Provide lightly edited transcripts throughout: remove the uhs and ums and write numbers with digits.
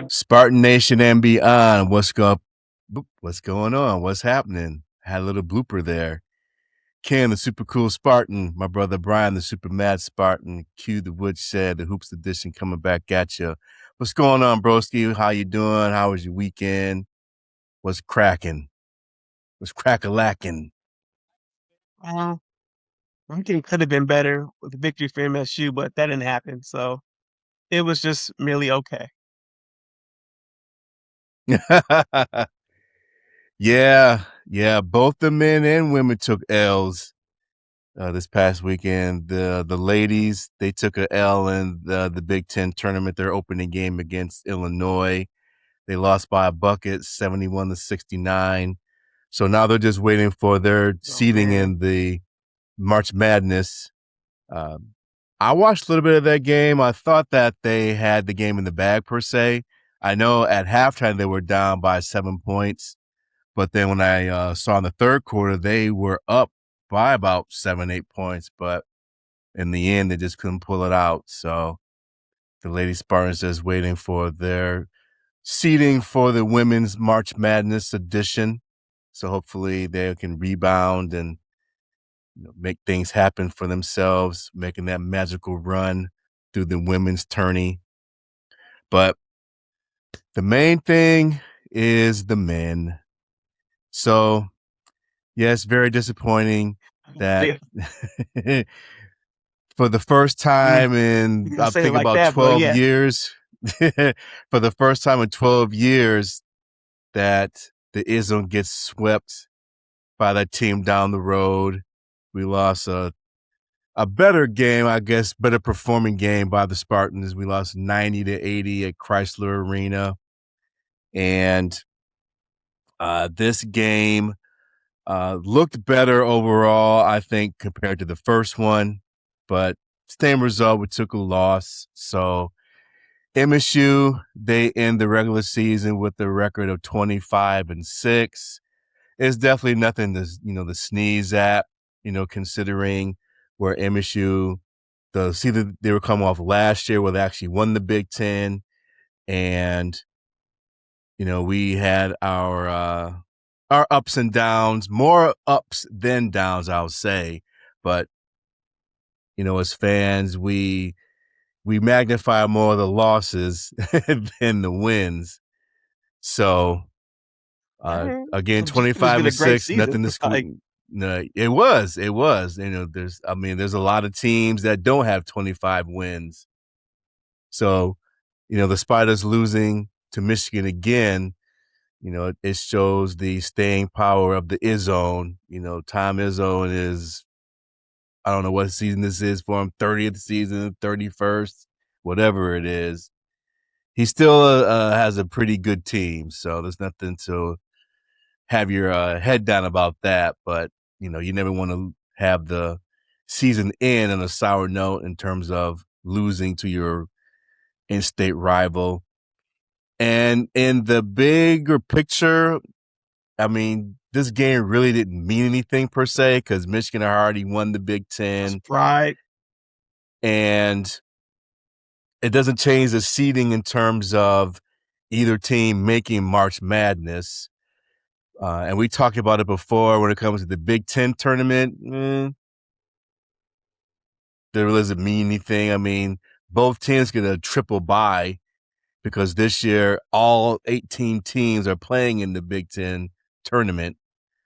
Spartan Nation and beyond. What's going on? What's happening? Had a little blooper there. Ken, the super cool Spartan, my brother Brian, the super mad Spartan, Q the Woodshed, the Hoops Edition coming back at you. What's going on, broski? How you doing? How was your weekend? What's cracking? What's crack-a-lacking? My game could have been better with the victory for MSU, but that didn't happen. So it was just merely okay. Yeah. Both the men and women took L's this past weekend. The ladies, they took a L in the Big Ten tournament, their opening game against Illinois. They lost by a bucket, 71-69. So now they're just waiting for their seeding in the March Madness. I watched a little bit of that game. I thought that they had the game in the bag, per se. I know at halftime they were down by 7 points. But then when I saw in the third quarter, they were up by about 7-8 points. But in the end, they just couldn't pull it out. So the Lady Spartans just waiting for their seeding for the Women's March Madness edition. So hopefully they can rebound and make things happen for themselves, making that magical run through the women's tourney. But the main thing is the men. So, yes, very disappointing that for the first time in, I think about 12 years, for the first time in 12 years that the IZZONE gets swept by that team down the road. We lost a better game, I guess, better performing game by the Spartans. We lost 90-80 at Chrysler Arena. And this game looked better overall, I think, compared to the first one. But same result, we took a loss. So MSU, they end the regular season with a record of 25-6. It's definitely nothing to sneeze at, considering where MSU, the season they were coming off last year where they actually won the Big Ten. And, we had our ups and downs, more ups than downs, I would say. But, as fans, we magnify more of the losses than the wins. So, again, 25-6, nothing to squeak. No, it was. There's a lot of teams that don't have 25 wins. So, the Spiders losing to Michigan again, it shows the staying power of the IZZONE. Tom IZZONE is, I don't know what season this is for him, 30th season, 31st, whatever it is. He still has a pretty good team, so there's nothing to have your head down about that. But, you never want to have the season end on a sour note in terms of losing to your in-state rival. And in the bigger picture, this game really didn't mean anything per se because Michigan had already won the Big Ten. Right. And it doesn't change the seeding in terms of either team making March Madness. And we talked about it before when it comes to the Big Ten tournament. There really doesn't mean anything. Both teams get a triple bye because this year all 18 teams are playing in the Big Ten tournament.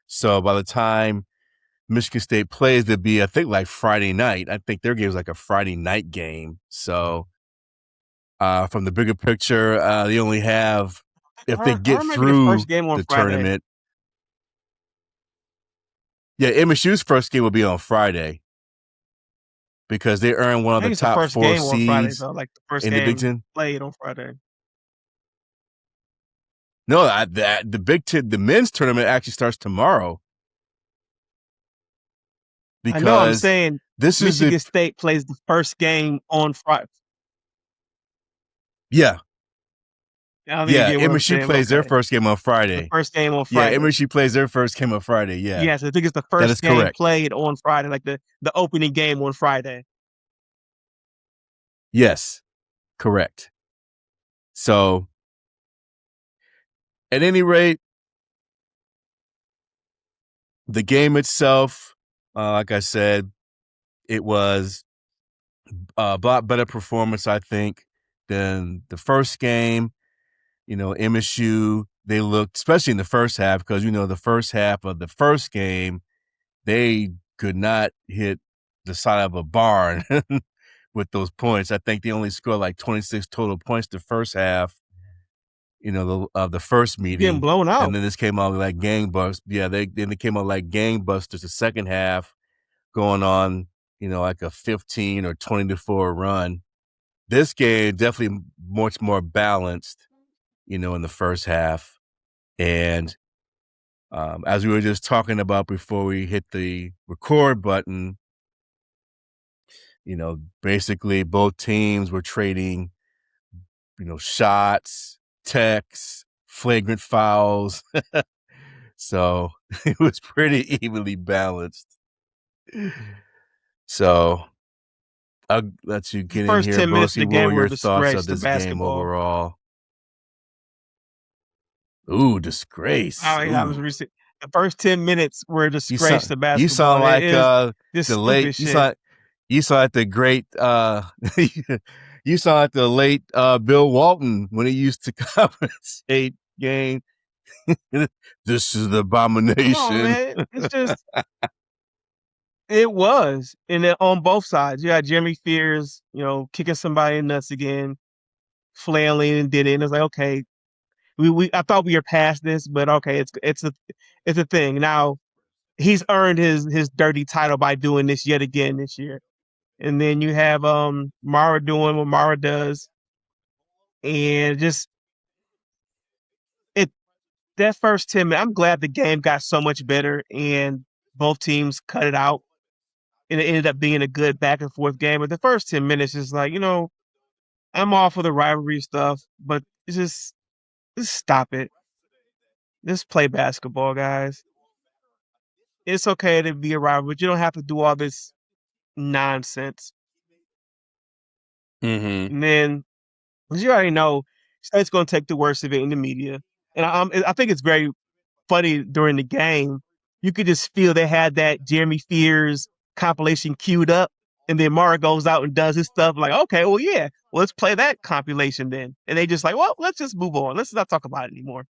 So by the time Michigan State plays, it'd be, I think, like Friday night. I think their game is like a Friday night game. So from the bigger picture, they only have, if they get through the tournament. Yeah, MSU's first game will be on Friday because they earn one of the top 4 seeds in the Big Ten. Played on Friday. No, the Big Ten, the men's tournament actually starts tomorrow. Because I know, I'm saying Michigan State plays the first game on Friday. Yeah. I don't think you Yeah, get what I'm MSU saying. plays their Okay. first game on The Friday. first game on Yeah, Friday. MSU plays their first game on Friday. Yeah, Yes, I think it's the that first is game correct. played on Friday, like the opening game on Friday. Yes, correct. So, at any rate, the game itself, like I said, it was a lot better performance, I think, than the first game. MSU, they looked, especially in the first half, because, the first half of the first game, they could not hit the side of a barn with those points. I think they only scored like 26 total points the first half, of the first Getting meeting. blown And out. then this came out like gangbusters. Yeah, they came out like gangbusters the second half, going on, like a 15 or 20-4 run. This game definitely much more balanced, in the first half. And as we were just talking about before we hit the record button, basically both teams were trading, shots, techs, flagrant fouls. So it was pretty evenly balanced. So I'll let you The get in first here, 10 minutes of Broski. the What were game were a your thoughts of disgrace to this game basketball. overall? Ooh, disgrace. Oh yeah, I was Ooh. recent. The first 10 minutes were a You disgrace sound to you basketball. sound It like is this the late stupid shit. you sound like the great you sound like the late Bill Walton when he used to compensate game. This is the Come on, abomination. man. It's just it was, and then on both sides, you had Jeremy Fears, kicking somebody in the nuts again, flailing and did it. And it's like, okay, we I thought we were past this, but okay, it's a thing now. He's earned his dirty title by doing this yet again this year. And then you have Mara doing what Mara does, and just it that first 10 minutes. I'm glad the game got so much better, and both teams cut it out, and it ended up being a good back and forth game. But the first 10 minutes is like, I'm all for the rivalry stuff, but it's just stop it. Just play basketball, guys. It's okay to be a rival, but you don't have to do all this nonsense. Mm-hmm. And then, as you already know, State's going to take the worst of it in the media. And I think it's very funny during the game. You could just feel they had that Jeremy Fears compilation queued up. And then Mara goes out and does his stuff like, okay, well, yeah, well, let's play that compilation then. And they just like, well, let's just move on. Let's not talk about it anymore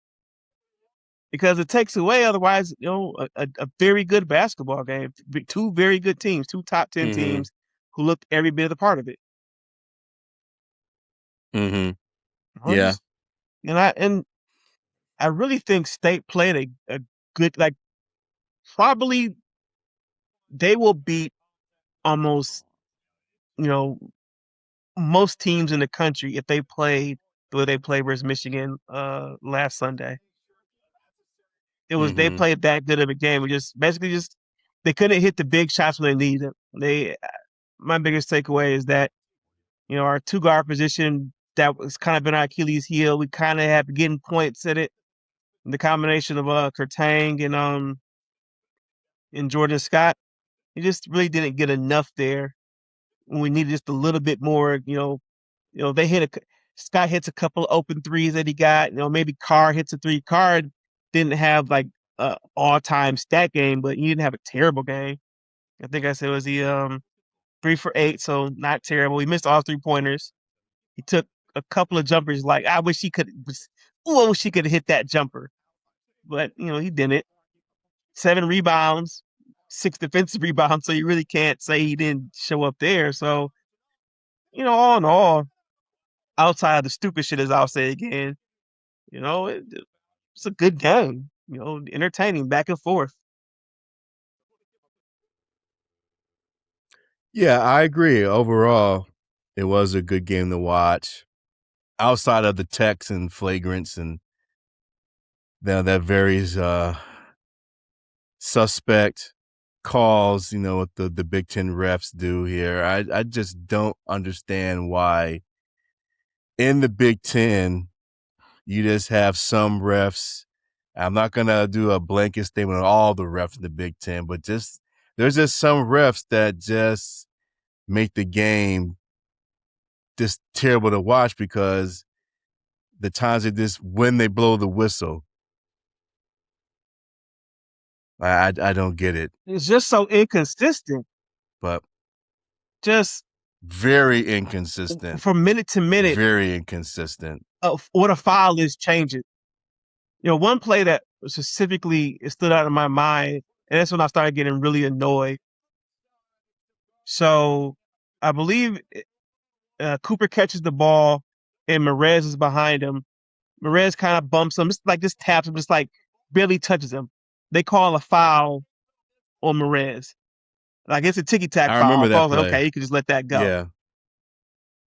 because it takes away otherwise, a very good basketball game. Two very good teams, two top 10 Mm-hmm. teams who looked every bit of the part of it. Mm-hmm. I Yeah. just and I really think State played a good, like, probably they will beat almost, you know, most teams in the country if they played the way they played versus Michigan last Sunday. They Mm-hmm. played that good of a game. We just basically just they couldn't hit the big shots when they needed them. My biggest takeaway is that, our two guard position that was kind of been our Achilles heel. We kind of have getting points at it. The combination of Kurtang and Jordan Scott, he just really didn't get enough there when we needed just a little bit more. They Scott hits a couple of open threes that he got. Maybe Carr hits a three. Carr didn't have like a all time stat game, but he didn't have a terrible game. I think I said was he 3 for 8, so not terrible. He missed all 3 pointers. He took a couple of jumpers. Like I wish he could. I wish he could have hit that jumper, but he didn't. 7 rebounds, 6 defensive rebounds. So you really can't say he didn't show up there. So all in all, outside of the stupid shit, as I'll say again, it's a good game. Entertaining back and forth. Yeah, I agree. Overall, it was a good game to watch. Outside of the techs and flagrants and that varies suspect calls, what the Big Ten refs do here. I just don't understand why in the Big Ten You just have some refs. I'm not gonna do a blanket statement on all the refs in the Big Ten, but there's just some refs that just make the game just terrible to watch because the times when they blow the whistle, I don't get it. It's just so inconsistent. But just very inconsistent from minute to minute. Very inconsistent. What a foul is changing. One play that specifically stood out in my mind, and that's when I started getting really annoyed. So I believe Cooper catches the ball and Merez is behind him. Merez kind of bumps him, just taps him, just like barely touches him. They call a foul on Merez. Like it's a ticky-tack foul. I remember that play. Like, okay, you can just let that go. Yeah.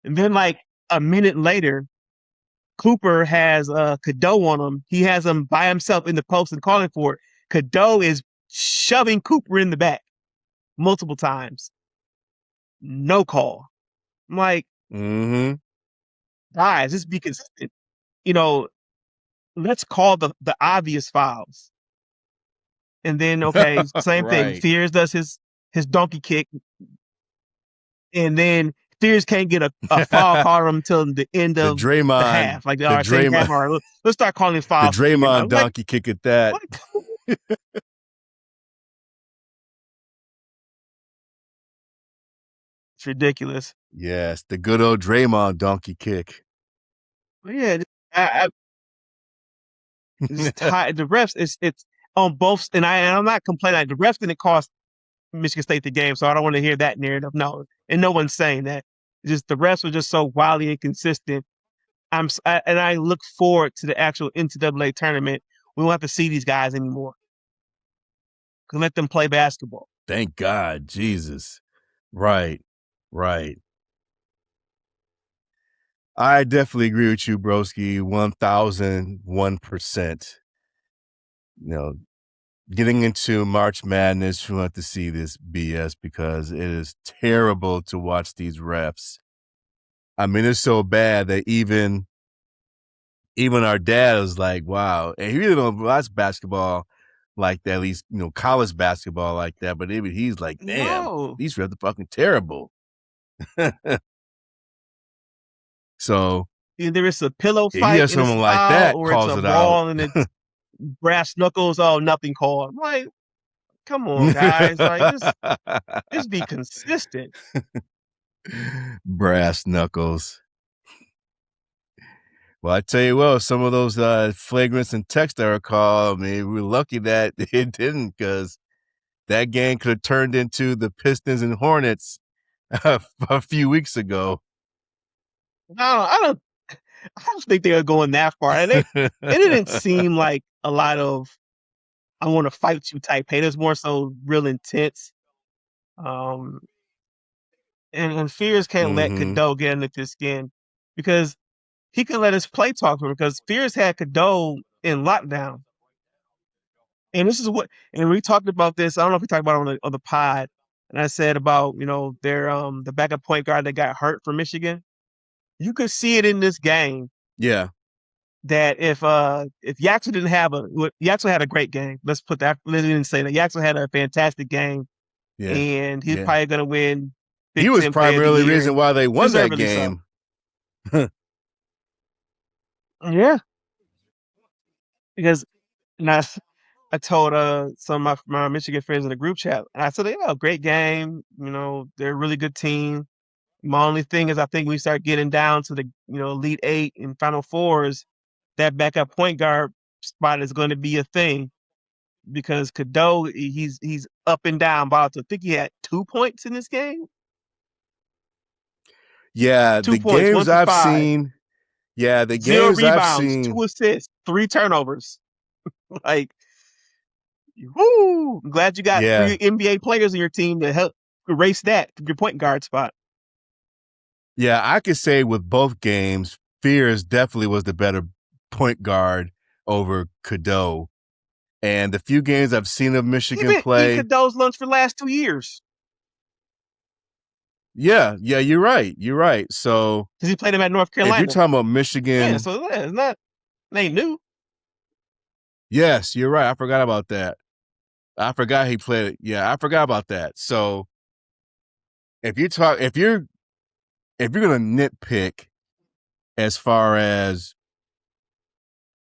And then like a minute later, Cooper has Cadeau on him. He has him by himself in the post and calling for it. Cadeau is shoving Cooper in the back multiple times. No call. I'm like, guys, just be consistent. Let's call the obvious fouls. And then, okay, same thing. Fears does his donkey kick. And then Fears can't get a foul call until the end of the half. Like, all right, Draymond, all right, let's start calling fouls. The Draymond donkey kick at that. It's ridiculous. Yes, the good old Draymond donkey kick. Yeah, the refs, it's on both, and I'm not complaining. The refs didn't cost Michigan State the game, so I don't want to hear that narrative. No, and no one's saying that. Just the refs were just so wildly inconsistent. And I look forward to the actual NCAA tournament. We won't have to see these guys anymore. Can let them play basketball. Thank God, Jesus. Right. I definitely agree with you, broski. 1001%. Getting into March Madness, we want to see this BS because it is terrible to watch these refs. I mean, it's so bad that even our dad is like, wow. And he really don't watch basketball like that, at least, college basketball like that. But even he's like, damn, these refs are fucking terrible. So either it's a pillow fight and someone like that or calls it's a it brawl out. and it's brass knuckles. Oh, nothing called. I'm like, come on, guys. Like, just be consistent. Brass knuckles. Well, I tell you what, some of those flagrants and text I recall, I mean, we're lucky that it didn't, because that game could have turned into the Pistons and Hornets a few weeks ago. No, I don't think they were going that far. And it didn't seem like a lot of I want to fight you type hate. It was more so real intense. And Fears can't let Cadeau get into this skin because he can let us play talk for him, because Fears had Cadeau in lockdown. And this is and we talked about this. I don't know if we talked about it on the pod. And I said about, their the backup point guard that got hurt for Michigan. You could see it in this game. Yeah. That if Yaxel didn't have Yaxel had a great game. Let's put that. Let's didn't say that. Yaxel had a fantastic game. Yeah. And he's probably going to win. He was primarily the reason why they won that game. So. Yeah. Because I told some of my Michigan friends in the group chat, and I said, great game. They're a really good team. My only thing is I think we start getting down to the, Elite Eight and Final Fours, that backup point guard spot is going to be a thing, because Cadeau, he's up and down. But I think he had 2 points in this game. Yeah, 2 points, games I've seen. Yeah, the 0 games rebounds, I've seen. 2 assists, 3 turnovers. Like, whoo! I'm glad you got 3 NBA players in your team to help erase that your point guard spot. Yeah, I could say with both games, Fears definitely was the better point guard over Cadeau. And the few games I've seen of Michigan play, Cadeau's lunch for the last 2 years. Yeah, you're right. So because he played him at North Carolina. If you're talking about Michigan, so it's not. They knew. Yes, you're right. I forgot about that. I forgot he played. Yeah, I forgot about that. So if you're gonna nitpick as far as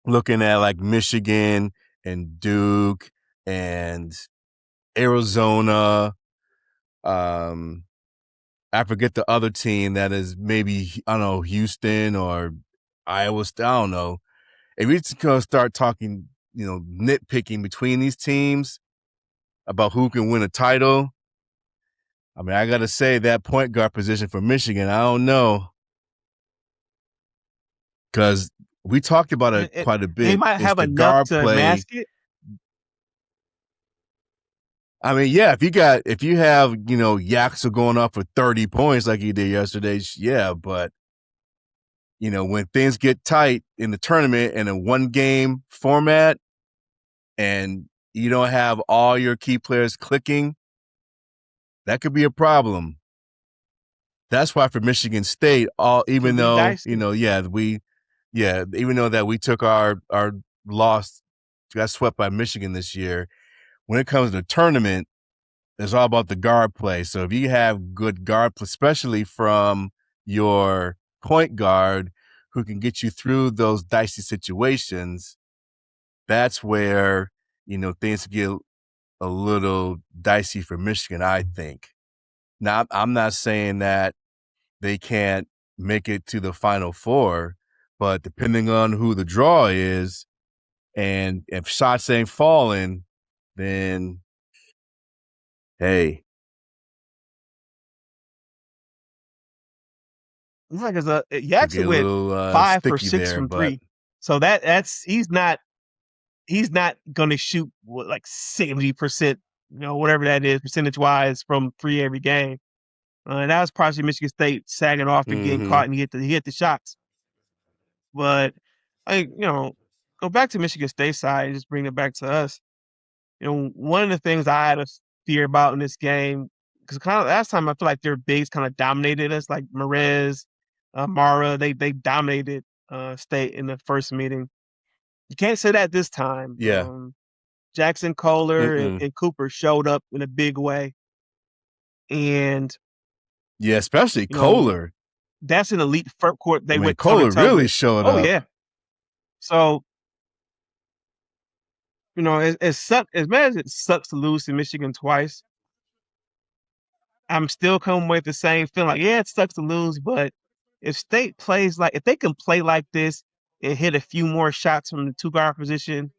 looking at like Michigan and Duke and Arizona, I forget the other team that is maybe, I don't know, Houston or Iowa State. I don't know. If you're just gonna start talking, nitpicking between these teams about who can win a title, I mean, I gotta say that point guard position for Michigan, I don't know, because we talked about it quite a They bit. might It's have the enough guard to play. mask it. I mean, yeah, if you have, Yaxel going off for 30 points like he did yesterday, yeah, but when things get tight in the tournament in a one game format and you don't have all your key players clicking, that could be a problem. That's why for Michigan State, even Could be though, dicey. even though that we took our loss, got swept by Michigan this year, when it comes to the tournament, it's all about the guard play. So if you have good guard play, especially from your point guard who can get you through those dicey situations, that's where, things get a little dicey for Michigan, I think. Now, I'm not saying that they can't make it to the Final Four, but depending on who the draw is, and if shots ain't falling, then hey. Yeah, because Could get Jackson a went little 5 for sticky 6 there, from but 3. So that's he's not gonna shoot like 70%, whatever that is percentage wise from 3 every game. And that was partially Michigan State sagging off and getting mm-hmm. caught, and he hit the shots. But go back to Michigan State side and just bring it back to us. One of the things I had a fear about in this game, because kind of last time I feel like their bigs kind of dominated us, like Merez, Mara, they dominated State in the first meeting. You can't say that this time. Yeah. Jackson Kohler Mm-mm. and Cooper showed up in a big way, and Yeah, especially you know Kohler. that's an elite front court I they mean, went toe to Kohler toe really with. showed Oh up. yeah, so as bad as it sucks to lose to Michigan twice, I'm still coming with the same feeling. Like, yeah, it sucks to lose, but if State plays if they can play like this and hit a few more shots from the two guard position,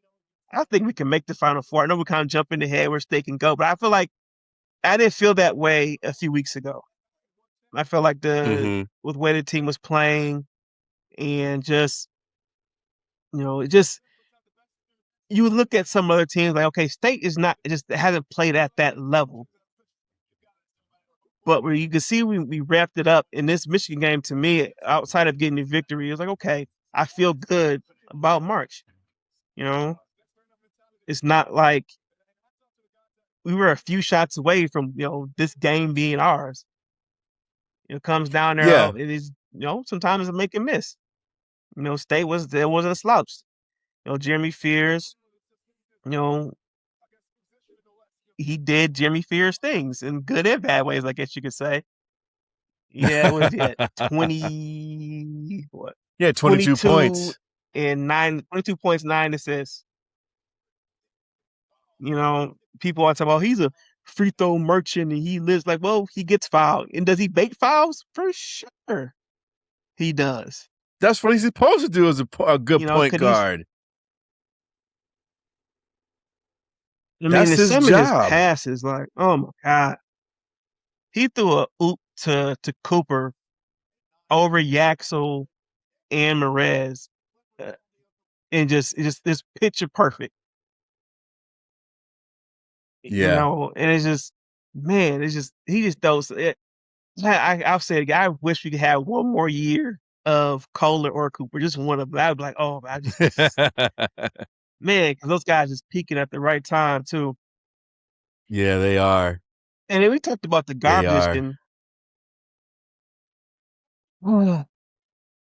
I think we can make the Final Four. I know we kind of jump in the head where State can go, but I feel like I didn't feel that way a few weeks ago. I felt like Mm-hmm. with the way the team was playing and just it just you look at some other teams like, okay, State is not just hasn't played at that level. But where you can see we wrapped it up in this Michigan game, to me, outside of getting the victory, it was like, okay, I feel good about March. You know, it's not like we were a few shots away from, this game being ours. It comes down there, Yeah. it is, sometimes it make a miss. State there wasn't a slouch. Jeremy Fears, you know, he did Jeremy Fears things in good and bad ways, I guess you could say. Yeah, it was 20 what? Yeah, 22 22 points. and 22 points, 9 assists. People are talking about he's a free throw merchant and he lives like, well, he gets fouled. And does he bait fouls? For sure. He does. That's what he's supposed to do as a good point Could he guard. I mean, That's and his some of his job. passes, like, oh my God. He threw a oop to Cooper over Yaxel and Merez. uh, and just this picture perfect. Yeah. And it's just, man, it's just he just does it. I'll say it again. I wish we could have one more year of Kohler or Cooper, just one of them. I'd be like, oh, I just man, because those guys just peaking at the right time too. Yeah, they are. And then we talked about the guard They are. position.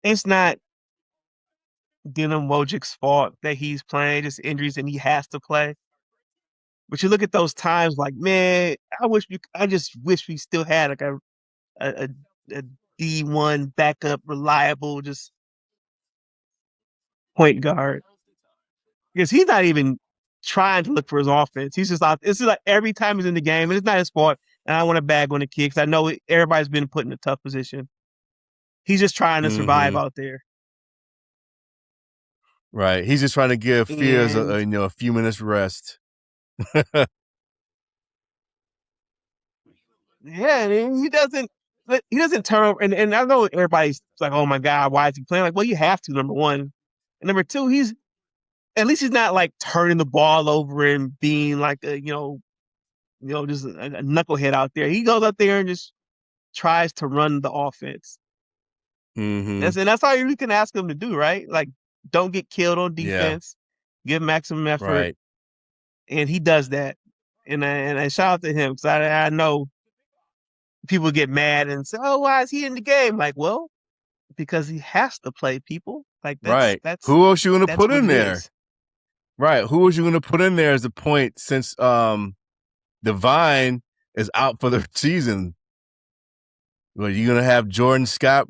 It's not Dylan Wojcik's fault that he's playing, just injuries, and he has to play. But you look at those times, like, man, I just wish we still had like a, a D1 backup, reliable, just point guard because he's not even trying to look for his offense. He's just out. It's just like every time he's in the game, and it's not his fault. And I want to bag on the kid because I know everybody's been put in a tough position. He's just trying to survive Mm-hmm. out there. Right. He's just trying to give Fears And a few minutes rest. yeah, and he doesn't turn over. And I know everybody's like, oh my God, why is he playing? Like, well, you have to, number one. And number two, he's at least he's not like turning the ball over and being like just a knucklehead out there. He goes out there and just tries to run the offense. Mm-hmm. And that's all you can ask him to do, right? Like, don't get killed on Yeah. defense, give maximum effort, Right. and he does that. And I shout out to him because I know people get mad and say, "Oh, why is he in the game?" Like, well, because he has to play people. Like that's Right. that's Who else you gonna that's put what in it there? is. Right. Who was you gonna put in there as a point since Divine is out for the season? Well, you gonna have Jordan Scott,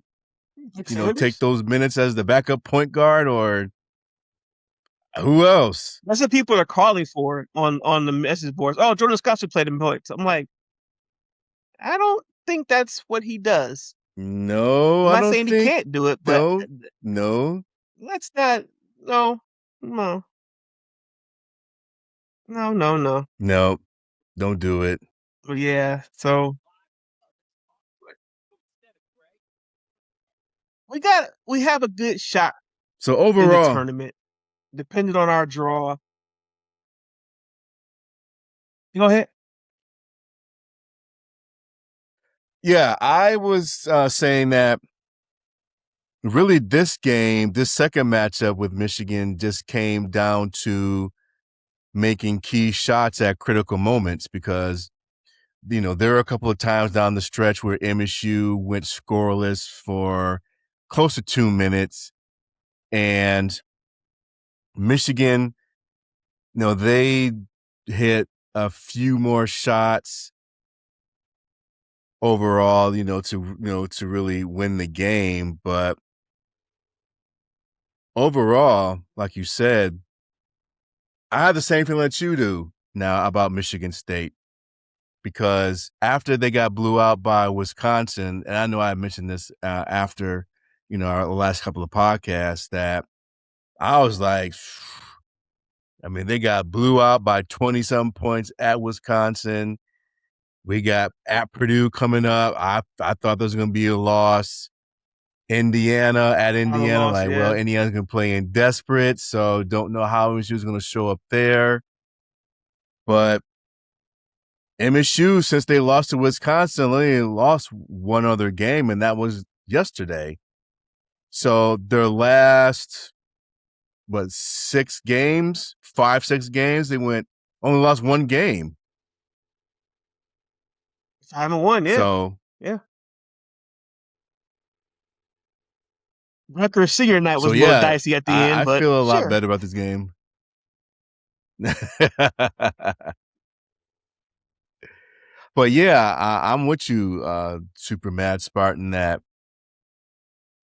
Nick take Sanders. those minutes as the backup point guard, or who else? That's what people are calling for on the message boards. Oh, Jordan Scott should play the points. I'm like, I don't think that's what he does. No, I'm I not don't saying he think can't do it, but no. No. let's not. No, no, no, no, no. No. Don't do it. But yeah, so we have a good shot So in the overall, tournament, depending on our draw. Go ahead. yeah, I was saying that really this second matchup with Michigan just came down to making key shots at critical moments because, there are a couple of times down the stretch where MSU went scoreless for close to 2 minutes and Michigan, they hit a few more shots overall, to really win the game. But overall, like you said, I have the same feeling that you do now about Michigan State because after they got blew out by Wisconsin, and I know I mentioned this after, our last couple of podcasts that I was like, I mean, they got blew out by 20 some points at Wisconsin. We got at Purdue coming up. I thought there was going to be a loss. Indiana at Not a Indiana, loss, like, well, yeah. Indiana's going to play in desperate, so don't know how she was going to show up there. But MSU, since they lost to Wisconsin, only lost one other game, and that was yesterday. So their last, 6 games, 5-6 games, they only lost one game. 5-1, yeah, So, yeah. Rutgers senior night was a little yeah, dicey at the end, I but feel a lot sure. better about this game. But yeah, I'm with you, Super Mad Spartan, that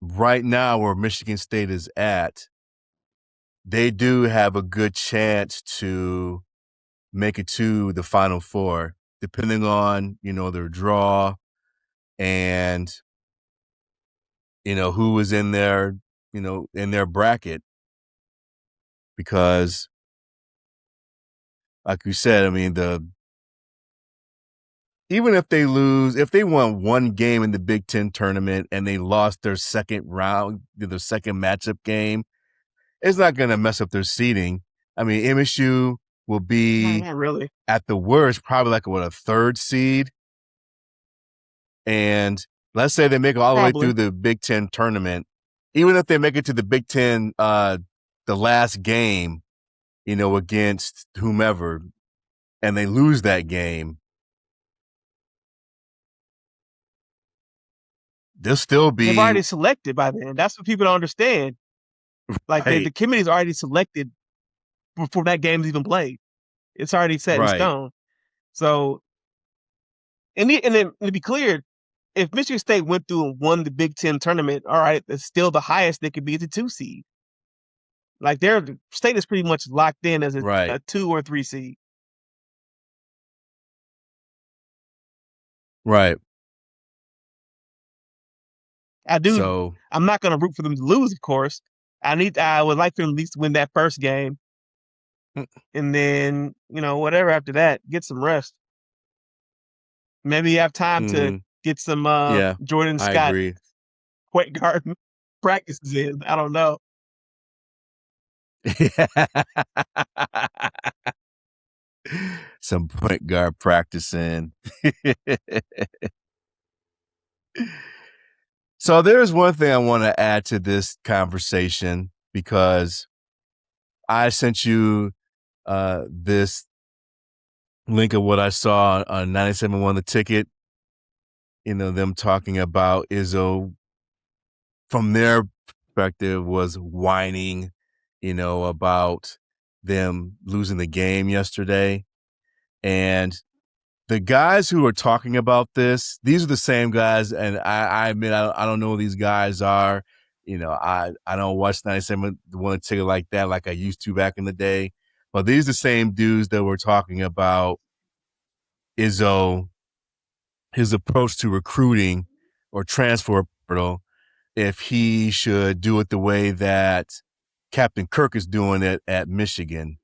right now where Michigan State is at, they do have a good chance to make it to the Final Four, depending on, their draw and, who is in their, in their bracket. Because, like you said, I mean, even if if they won one game in the Big Ten tournament and they lost their second round, their second matchup game, it's not going to mess up their seeding. I mean, MSU will No, be not really. at the worst probably like a third seed. And let's say they make it all the way through Probably. the Big Ten tournament. Even if they make it to the Big Ten, the last game, against whomever, and they lose that game, they'll still They've be already selected by then. That's what people don't understand. Like the Right. committee's already selected before that game's even played. It's already set in Right. stone. So, and then to be clear, if Michigan State went through and won the Big Ten tournament, all right, it's still the highest they could be as a 2 seed. Like their state is pretty much locked in as Right. a 2 or 3 seed. Right. I do. So, I'm not going to root for them to lose, of course. I would like for them at least to win that first game, mm, and then whatever after that, get some rest. Maybe you have time to mm-hmm. get some Yeah, Jordan I Scott agree. point guard practices in. I don't know. Some point guard practicing. So there's one thing I want to add to this conversation because I sent you this link of what I saw on 97.1 The Ticket. Them talking about Izzo from their perspective was whining, about them losing the game yesterday. And the guys who are talking about this, these are the same guys, and I admit I don't know who these guys are. I don't watch 97 one ticket like that like I used to back in the day. But these are the same dudes that were talking about Izzo, his approach to recruiting or transfer portal, if he should do it the way that Captain Kirk is doing it at Michigan.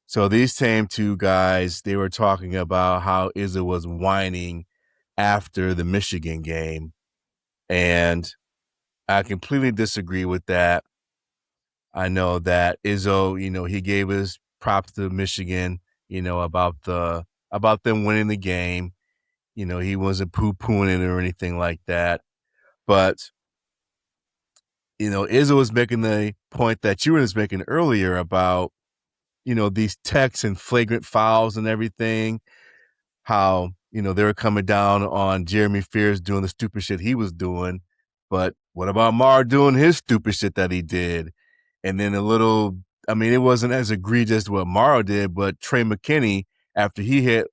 So these same two guys, they were talking about how Izzo was whining after the Michigan game. And I completely disagree with that. I know that Izzo, he gave his props to Michigan, about them winning the game. He wasn't poo-pooing it or anything like that. But, Izzo was making the point that you were just making earlier about, these techs and flagrant fouls and everything. How, they were coming down on Jeremy Fears doing the stupid shit he was doing. But what about Mar doing his stupid shit that he did? And then it wasn't as egregious what Morrow did, but Trey McKinney, after he hit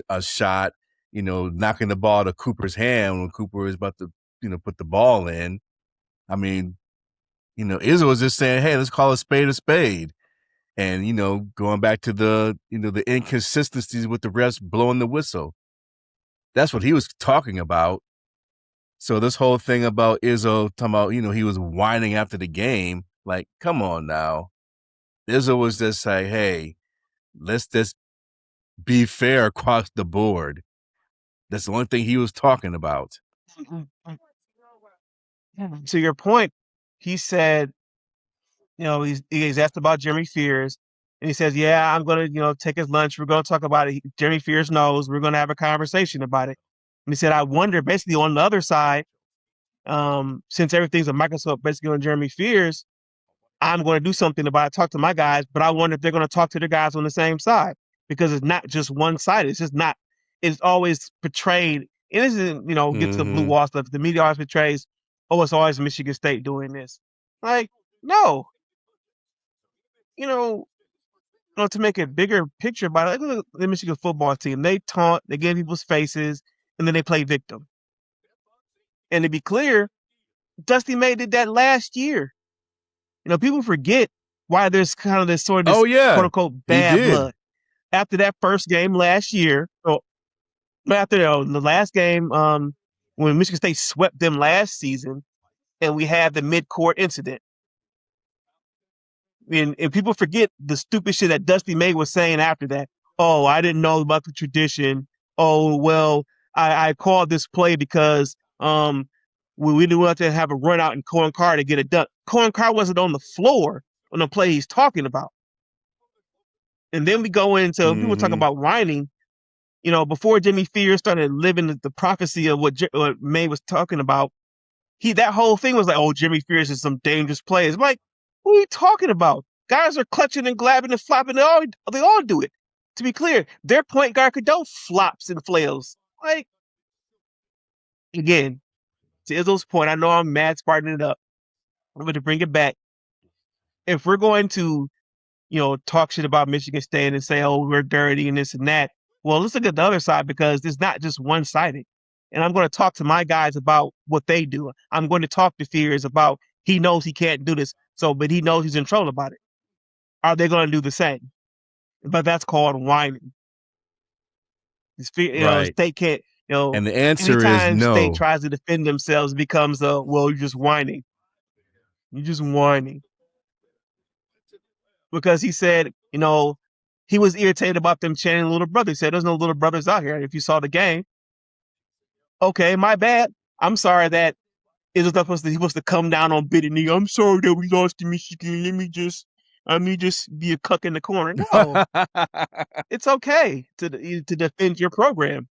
a shot, knocking the ball to Cooper's hand when Cooper was about to, put the ball in. I mean, Izzo was just saying, hey, let's call a spade a spade. And, going back to the inconsistencies with the refs blowing the whistle. That's what he was talking about. So this whole thing about Izzo talking about, he was whining after the game. Like, come on now. Izzo was just like, hey, let's just be fair across the board. That's the only thing he was talking about. To your point, he said, he's asked about Jeremy Fears, and he says, "Yeah, I'm gonna, take his lunch. We're gonna talk about it. Jeremy Fears knows. We're gonna have a conversation about it." And he said, "I wonder, basically, on the other side, since everything's a Microsoft basically on Jeremy Fears, I'm going to do something about it. Talk to my guys, but I wonder if they're going to talk to the guys on the same side because it's not just one sided. It's just not. It's always portrayed. And this isn't, get to the blue Mm-hmm. wall stuff. The media always portrays, oh, it's always Michigan State doing this. Like, no, you know, to make a bigger picture about it, look at the Michigan football team. They taunt, they get people's faces, and then they play victim. And to be clear, Dusty May did that last year. People forget why there's kind of this sort of Oh, this quote yeah, unquote he bad did. blood after that first game last year. Or after the last game, when Michigan State swept them last season, and we had the mid-court incident. And people forget the stupid shit that Dusty May was saying after that. Oh, I didn't know about the tradition. Oh, well, I called this play because we didn't want to have a run out in Cohen Carr to get it done. Cohen Carr wasn't on the floor on the play he's talking about. And then we go into people talk Mm-hmm. about whining. Before Jimmy Fears started living the prophecy of what May was talking about, that whole thing was like, oh, Jimmy Fears is some dangerous players. I'm like, who are you talking about? Guys are clutching and glabbing and flopping. They all do it. To be clear, their point guard Cadeau flops and flails. Like, again, to Izzo's point, I know I'm mad sparking it up. I'm going to bring it back. if we're going to, talk shit about Michigan State and say, oh, we're dirty and this and that, well, let's look at the other side because it's not just one sided. And I'm going to talk to my guys about what they do. I'm going to talk to Fears about he knows he can't do this, but he knows he's in trouble about it. Are they going to do the same? But that's called whining. Right. State can't, and the answer is anytime state no. tries to defend themselves, it becomes well, you're just whining. You're just whining. Because he said, he was irritated about them chanting little brother. He said, there's no little brothers out here. If you saw the game, okay, my bad. I'm sorry that he was supposed to come down on bended knee. I'm sorry that we lost to Michigan. Let me just be a cuck in the corner. No, it's okay to defend your program.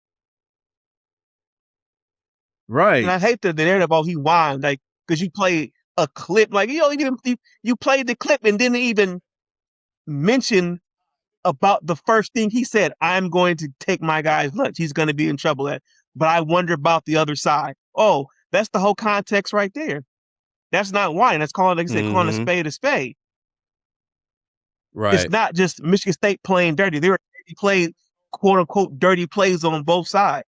Right. And I hate the narrative about he whined, like, because you played a clip, like, you played the clip and didn't even mention about the first thing he said. I'm going to take my guy's lunch. He's going to be in trouble but I wonder about the other side. Oh, that's the whole context right there. That's not whining. That's calling, like I said, calling a spade a spade. Right. It's not just Michigan State playing dirty. They played quote unquote dirty plays on both sides.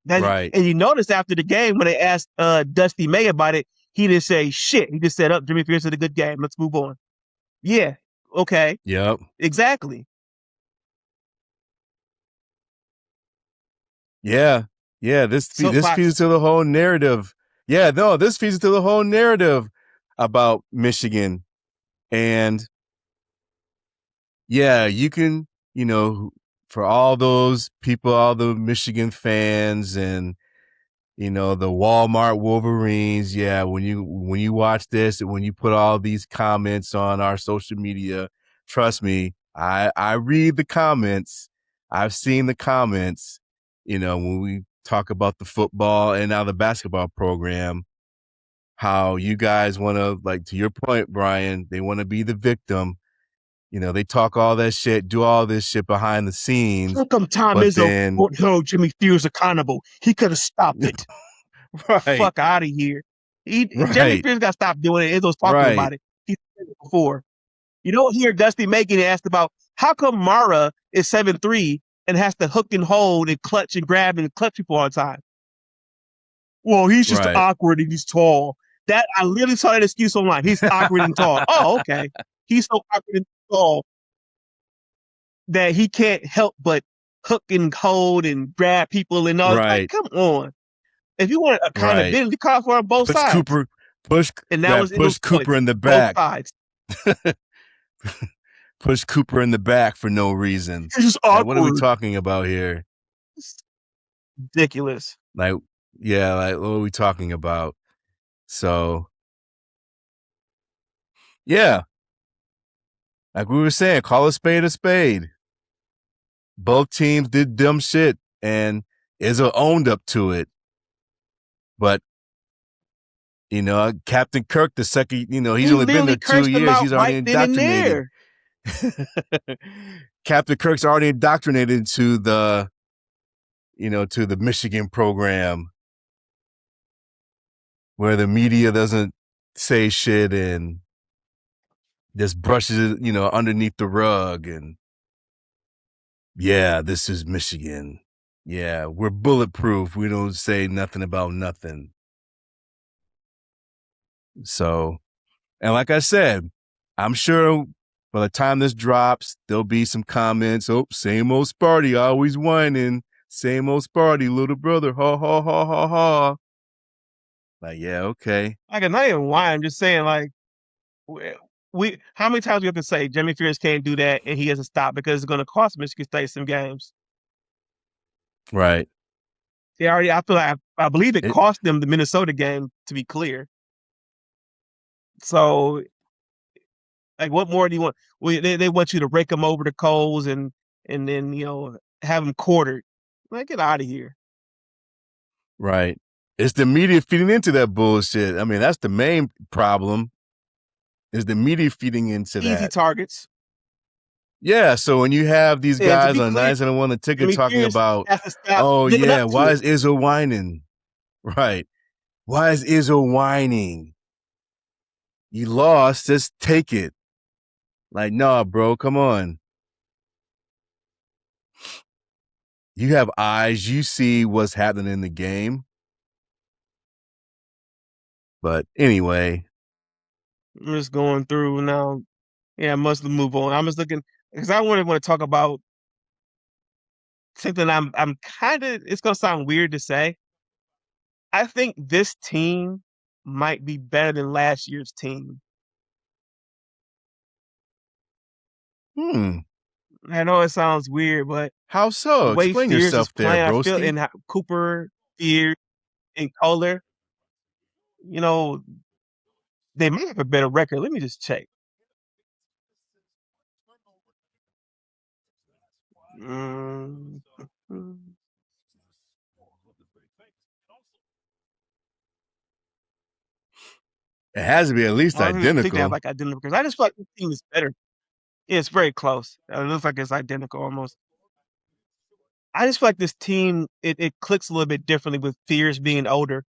Right. And you notice after the game when they asked Dusty May about it, he didn't say shit. He just said, "Up, Jimmy Fears had a good game. Let's move on." Yeah. Okay. Yep. Exactly. Yeah. Yeah. This feeds to the whole narrative. Yeah. No, this feeds to the whole narrative about Michigan. And yeah, you can, for all those people, all the Michigan fans and, the Walmart Wolverines. Yeah. When you watch this and when you put all these comments on our social media, trust me, I read the comments. I've seen the comments, when we talk about the football and now the basketball program, how you guys want to, like, to your point, Brian, they want to be the victim. They talk all that shit, do all this shit behind the scenes. How come Tom Izzo won't hold Jimmy Fears accountable? He could have stopped it. Right. Fuck out of here. Jimmy Fears got to stop doing it. Izzo's talking about it. He said it before. You don't hear Dusty Macon asked about how come Mara is 7'3" and has to hook and hold and clutch and grab and clutch people all the time. Well, he's just awkward and he's tall. That I literally saw that excuse online. He's awkward and tall. Oh, okay. He's so awkward and tall that he can't help but hook and hold and grab people and all. Like, come on. If you want accountability, call for on both sides. Push Cooper in the back. Both sides. Push Cooper in the back for no reason. It's just awkward. What are we talking about here? It's ridiculous. Like, yeah, like what are we talking about? So, yeah. Like we were saying, call a spade a spade. Both teams did dumb shit and Izzo owned up to it. But, Captain Kirk, the second, he's only been there 2 years. He's already indoctrinated. Captain Kirk's already indoctrinated to the Michigan program where the media doesn't say shit and just brushes it, underneath the rug. And yeah, this is Michigan. Yeah, we're bulletproof. We don't say nothing about nothing. So, and like I said, I'm sure by the time this drops, there'll be some comments. Oh, same old Sparty, always whining. Same old Sparty, little brother. Ha, ha, ha, ha, ha. Like, yeah, okay. Like, not even whine. I'm just saying, like, how many times do you have to say Jimmy Fears can't do that and he has to stop because it's going to cost Michigan State some games? Right. I believe it cost them the Minnesota game, to be clear. So, like, what more do you want? They want you to rake them over the coals and then, have them quartered. Like, get out of here. Right. It's the media feeding into that bullshit. I mean, that's the main problem. Is the media feeding into that. Easy targets. Yeah, so when you have these guys on 971 the ticket talking about, oh yeah, why is Izzo whining? Right. Why is Izzo whining? You lost, just take it. Like, nah, bro, come on. You have eyes, you see what's happening in the game. But anyway. I'm just going through now. Yeah, I must move on. I'm just looking because I want to talk about something I'm kind of, it's gonna sound weird to say. I think this team might be better than last year's team. I know it sounds weird, but How the so? way Explain Fears is yourself there, playing, I feel broski. in Cooper, Fears, and Kohler, you know, they might have a better record. Let me just check. Mm, It has to be at least I think they have identical. like identical because I just feel like this team is better. Yeah, it's very close. It looks like it's identical almost. I just feel like this team it clicks a little bit differently with Fears being older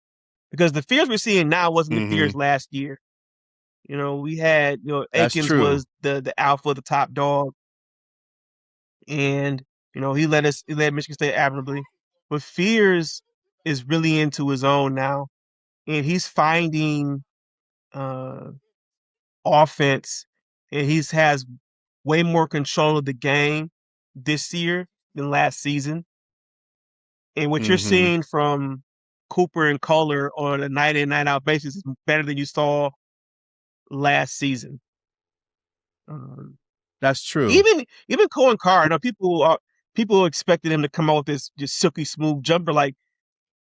because the Fears we're seeing now wasn't the Fears last year. We had That's Akins true. was the alpha, the top dog, and he led Michigan State admirably. But Fears is really into his own now, and he's finding uh, offense, and he's has way more control of the game this year than last season. And what you're seeing from Cooper and Kohler on a night in, night out basis is better than you saw last season. Um, That's true. even Cohen Carr, I know people expected him to come out with this just silky smooth jumper. Like,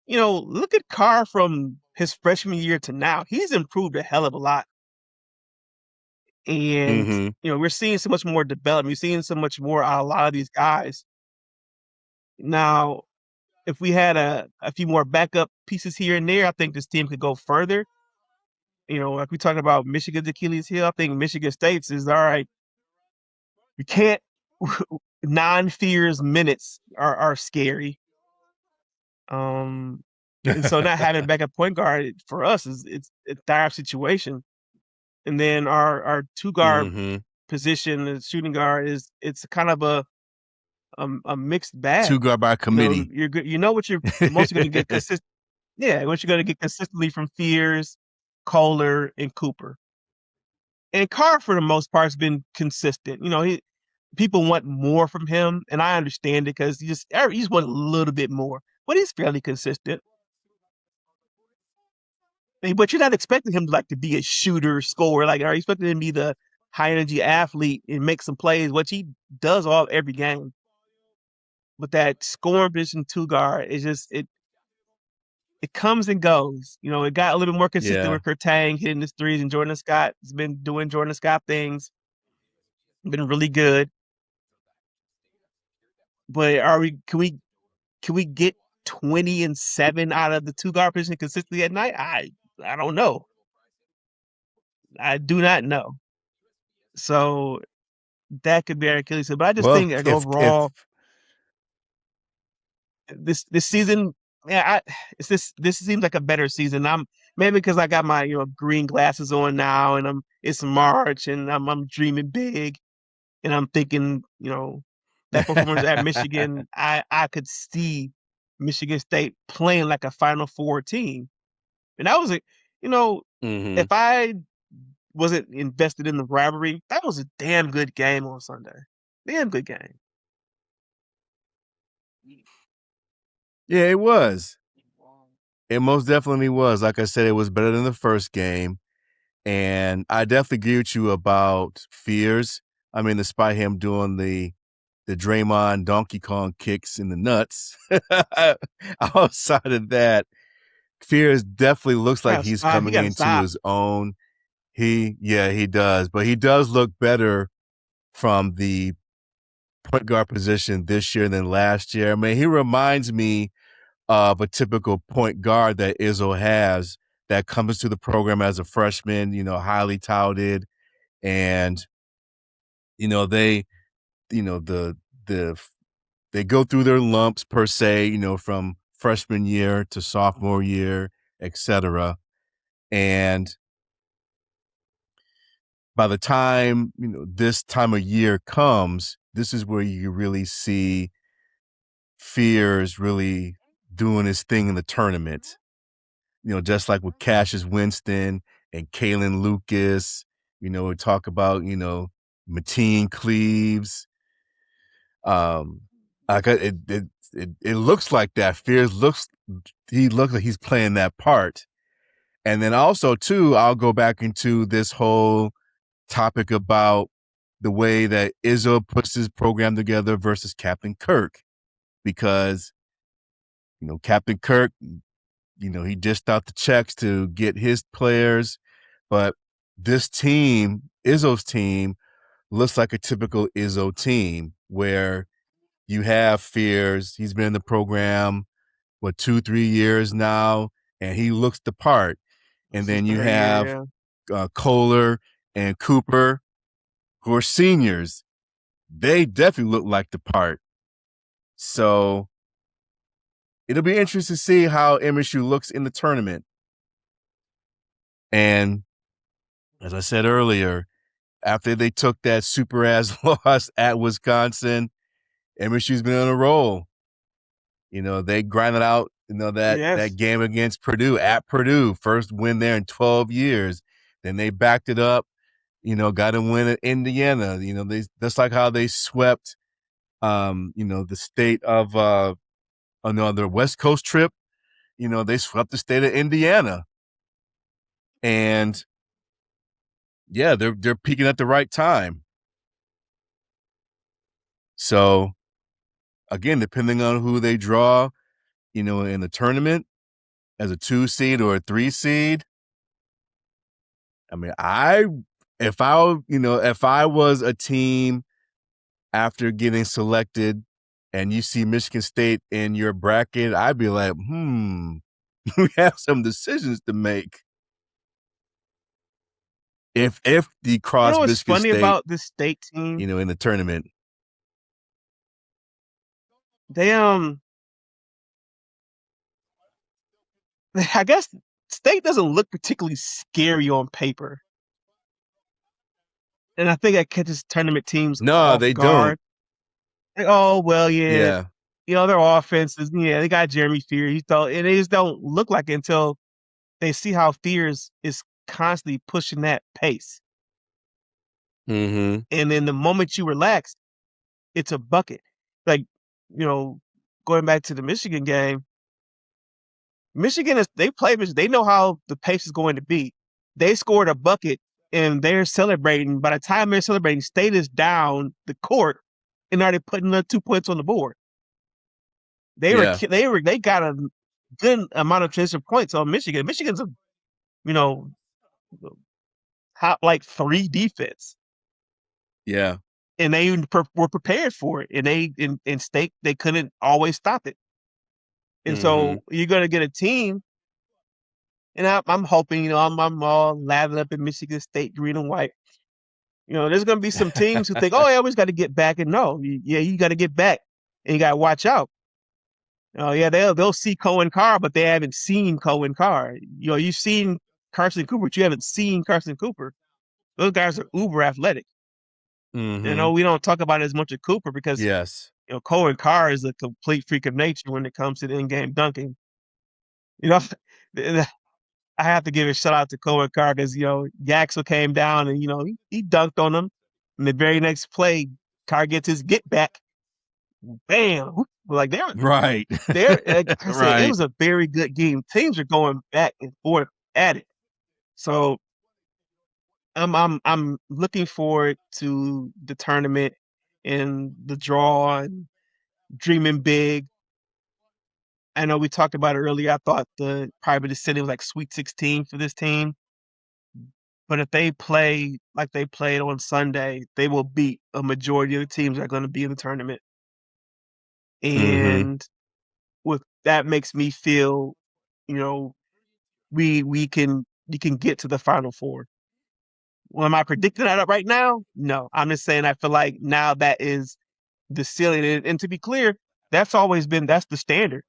look at Carr from his freshman year to now. He's improved a hell of a lot. And we're seeing so much more development. We're seeing so much more out of a lot of these guys. Now, if we had a few more backup pieces here and there, I think this team could go further. Like we talked about Michigan's Achilles heel, I think Michigan State's is all right. You can't non-fears minutes are scary. And so not having a backup point guard for us is it's a dire situation. And then our two guard position, the shooting guard, is it's kind of a mixed Two bag. guard by committee. You're good. What you're mostly going to get consistent. Yeah, what you're going to get consistently from Fears, Kohler, and Cooper. And Carr, for the most part, has been consistent. People want more from him, and I understand it because he just want a little bit more. But he's fairly consistent. But you're not expecting him to be a shooter, scorer. Like, are you expecting him to be the high energy athlete and make some plays, which he does every game. But that scoring position two guard is just it comes and goes. It got a little bit more consistent Yeah. with Kurtang hitting his threes, and Jordan Scott has been doing Jordan Scott things, been really good. But can we get 20 and 7 out of the two guard position consistently at night? I don't know. I do not know. So that could be our Achilles heel. But I just Well, think like if overall this season, yeah, this seems like a better season. I'm maybe because I got my green glasses on now, and it's March, and I'm dreaming big, and I'm thinking that performance at Michigan, I could see Michigan State playing like a Final Four team, and that was if I wasn't invested in the rivalry, that was a damn good game on Sunday. Damn good game. yeah, it was. It most definitely was. Like I said, it was better than the first game. And I definitely agree with you about Fears. I mean, despite him doing the Draymond Donkey Kong kicks in the nuts, outside of that, Fears definitely looks like he's He coming got to into stop. his own. He does. But he does look better from the point guard position this year than last year. I mean, he reminds me of a typical point guard that Izzo has that comes to the program as a freshman, highly touted. And, they, the they go through their lumps per se, from freshman year to sophomore year, etc. And by the time this time of year comes, this is where you really see Fears really doing his thing in the tournament. Just like with Cassius Winston and Kalen Lucas, we talk about, Mateen Cleaves. Like it looks like that. Fears looks like he's playing that part. And then also too, I'll go back into this whole topic about the way that Izzo puts his program together versus Captain Kirk, because Captain Kirk, he dished out the checks to get his players, but this team, Izzo's team, looks like a typical Izzo team where you have Fears. He's been in the program, 2-3 years now, and he looks the part. And then you have Kohler and Cooper, who are seniors. They definitely look like the part. So it'll be interesting to see how MSU looks in the tournament. And as I said earlier, after they took that super ass loss at Wisconsin, MSU's been on a roll. They grinded out, that game against Purdue at Purdue, first win there in 12 years. Then they backed it up, got a win at Indiana. That's like how they swept, the state of, on their West Coast trip. They swept the state of Indiana. And yeah, they're peaking at the right time. So again, depending on who they draw, in the tournament as a 2 seed or a 3 seed. I mean, if I was a team after getting selected and you see Michigan State in your bracket, I'd be like, we have some decisions to make. If the cross what's Michigan funny State, about this state team, in the tournament, they I guess state doesn't look particularly scary on paper, and I think that catches tournament teams no, off they guard. don't. Like, oh well, Yeah. their offenses, they got Jeremy Fears, and they just don't look like it until they see how Fears is constantly pushing that pace. Mm-hmm. And then the moment you relax, it's a bucket. Like, going back to the Michigan game, they play Michigan. They know how the pace is going to be. They scored a bucket and they're celebrating. By the time they're celebrating, State is down the court and already putting the 2 points on the board. They got a good amount of transition points on Michigan. Michigan's a top like 3 defense. Yeah. And they were prepared for it. And in State, they couldn't always stop it. And so you're going to get a team, and I'm hoping, I'm all lathered up in Michigan State green and white. There's going to be some teams who think, oh, yeah, we just got to get back. And no, you got to get back, and you got to watch out. Oh, yeah, they'll see Cohen Carr, but they haven't seen Cohen Carr. You've seen Carson Cooper, but you haven't seen Carson Cooper. Those guys are uber athletic. Mm-hmm. We don't talk about it as much of Cooper because yes, Cohen Carr is a complete freak of nature when it comes to the in-game dunking. I have to give a shout out to Cohen Carr because Yaxel came down and he dunked on him. And the very next play, Carr gets his get back. Bam! Like right. like I said, right. It was a very good game. Teams are going back and forth at it. So I'm looking forward to the tournament and the draw and dreaming big. I know we talked about it earlier. I thought probably the city was like Sweet 16 for this team. But if they play like they played on Sunday, they will beat a majority of the teams that are going to be in the tournament. Mm-hmm. And with that makes me feel, we can get to the Final Four. Well, am I predicting that right now? No, I'm just saying I feel like now that is the ceiling. And to be clear, that's the standard.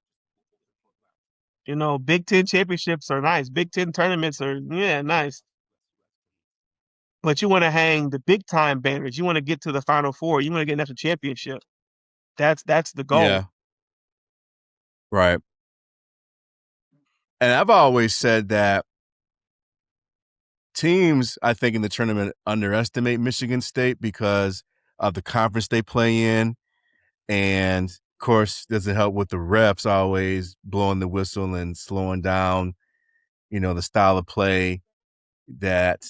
Big Ten championships are nice. Big Ten tournaments are nice. but you want to hang the big time banners. You want to get to the Final Four. You want to get an national championship. That's the goal. Yeah, right. And I've always said that teams, I think, in the tournament underestimate Michigan State because of the conference they play in. And of course, doesn't help with the refs always blowing the whistle and slowing down, the style of play that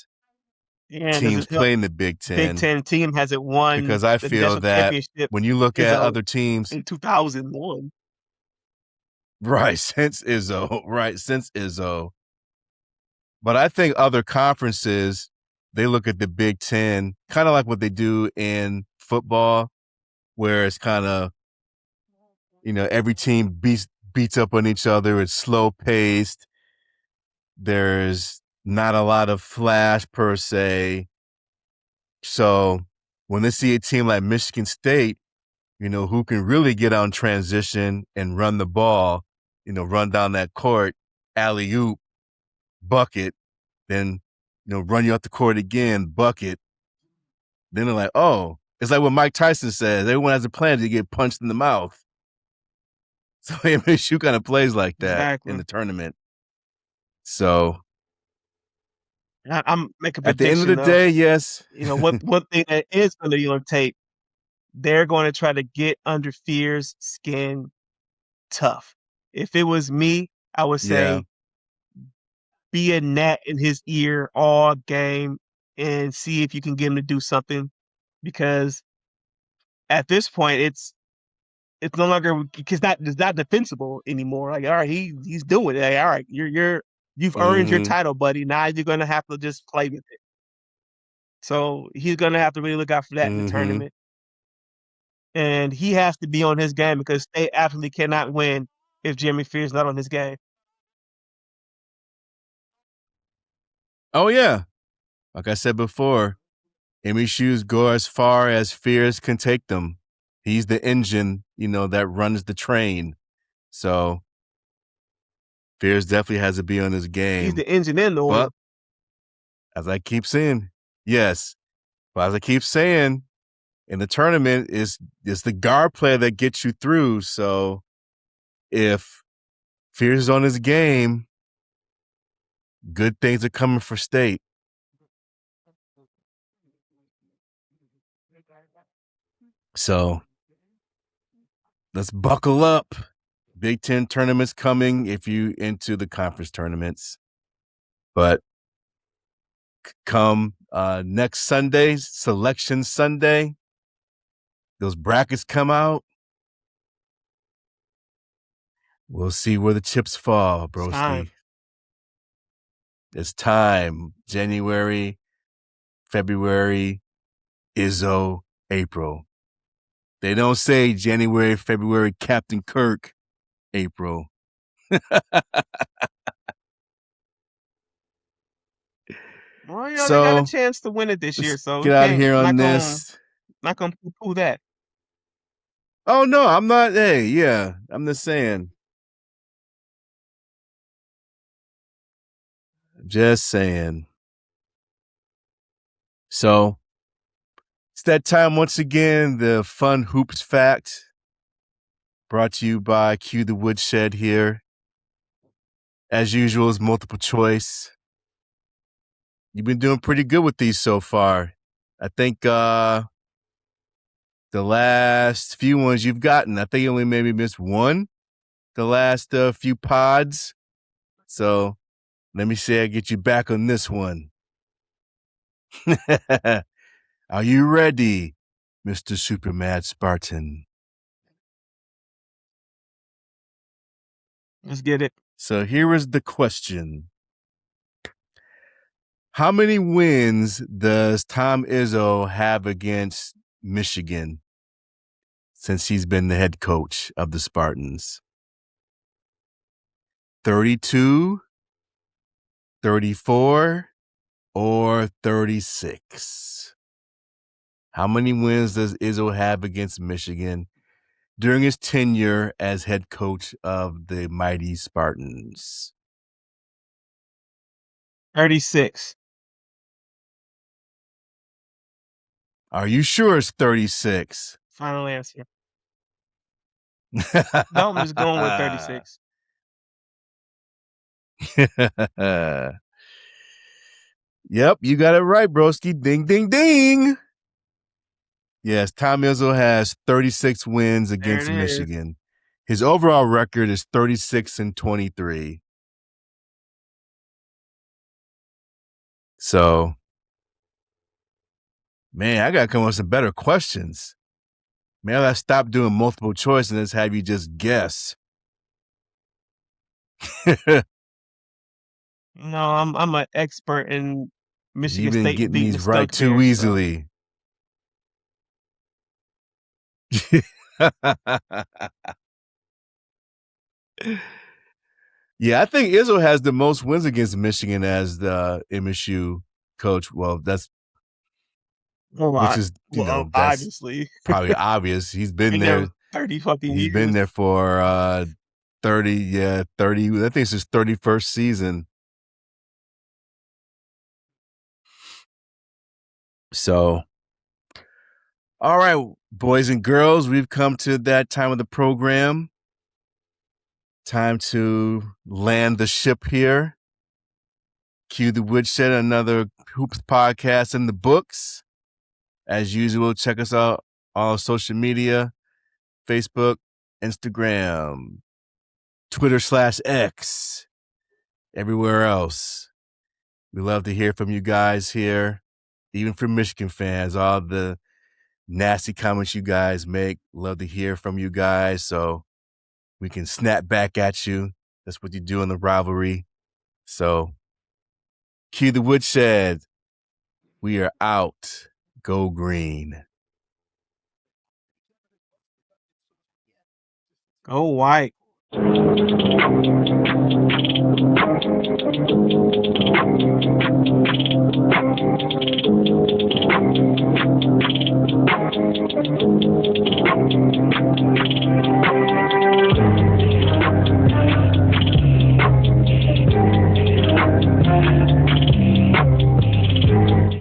And does teams it help? play in the Big Big Ten. Ten team hasn't won Because I the feel national that championship when you look is at other teams, in 2001. right, since Izzo. But I think other conferences, they look at the Big Ten kind of like what they do in football, where it's kind of, every team beats up on each other. It's slow paced. There's not a lot of flash per se. So when they see a team like Michigan State, who can really get on transition and run the ball, run down that court, alley-oop, bucket, then, run you off the court again, bucket. Then they're like, oh, it's like what Mike Tyson says, everyone has a plan to get punched in the mouth. So MSU kind of plays like that in Exactly. the tournament. So I'm make a at the end of prediction the though. day, yes. One thing that is going to be on tape, they're going to try to get under Fear's skin tough. If it was me, I would Yeah. say be a gnat in his ear all game and see if you can get him to do something. Because at this point, it's no longer because that it's not defensible anymore. Like, all right, he's doing it. Like, all right, you've earned your Mm-hmm. title, buddy. Now you're gonna have to just play with it. So he's gonna have to really look out for that in the Mm-hmm. tournament. And he has to be on his game because they absolutely cannot win if Jimmy Fear's not on his game. Oh, yeah. Like I said before, Emmy shoes go as far as Fears can take them. He's the engine, that runs the train. So Fears definitely has to be on his He's game. the engine and the But oil. as I keep saying, yes. But as I keep saying, in the tournament, it's the guard player that gets you through. So if Fears is on his game, good things are coming for State. So let's buckle up. Big Ten tournaments coming if you into the conference tournaments. But come next Sunday, Selection Sunday, those brackets come out. We'll see where the chips fall, It's time. broski. It's time. January, February, Izzo, April. They don't say January, February, Captain Kirk, April. Well, they got a So chance to win it this year, let's so we get out of can't here on not gonna this. not gonna poo that. Oh, no, I'm not. Hey, yeah, I'm just saying. Just saying. So it's that time once again, the fun hoops fact brought to you by Q the Woodshed here. As usual, is multiple choice. You've been doing pretty good with these so far. I think the last few ones you've gotten, I think you only maybe missed one the last few pods. So let me say I get you back on this one. Are you ready, Mr. Super Mad Spartan? Let's get it. So here is the question. How many wins does Tom Izzo have against Michigan since he's been the head coach of the Spartans? 32, 34, or 36? How many wins does Izzo have against Michigan during his tenure as head coach of the mighty Spartans? 36. Are you sure it's 36? Final answer. No, I'm just going with 36. Yep, you got it right, broski. Ding, ding, ding. Yes, Tom Izzo has 36 wins against Michigan. His overall record is 36-23. So, man, I got to come up with some better questions. Maybe I stop doing multiple choice and just have you just guess. No, I'm an expert in Michigan You've been State getting beating these the right too Bears, easily. So. Yeah, I think Izzo has the most wins against Michigan as the MSU coach. Well, that's which is that's obviously probably obvious. He's been there 30 fucking He's years. been there for 30. I think it's his 31st season. So, all right, boys and girls, we've come to that time of the program. Time to land the ship here. Cue the woodshed, another Hoops podcast in the books. As usual, check us out on social media, Facebook, Instagram, Twitter/X, everywhere else. We love to hear from you guys here, even from Michigan fans, all the nasty comments you guys make. Love to hear from you guys so we can snap back at you. That's what you do in the rivalry. So, cue the woodshed. We are out. Go green. Go white.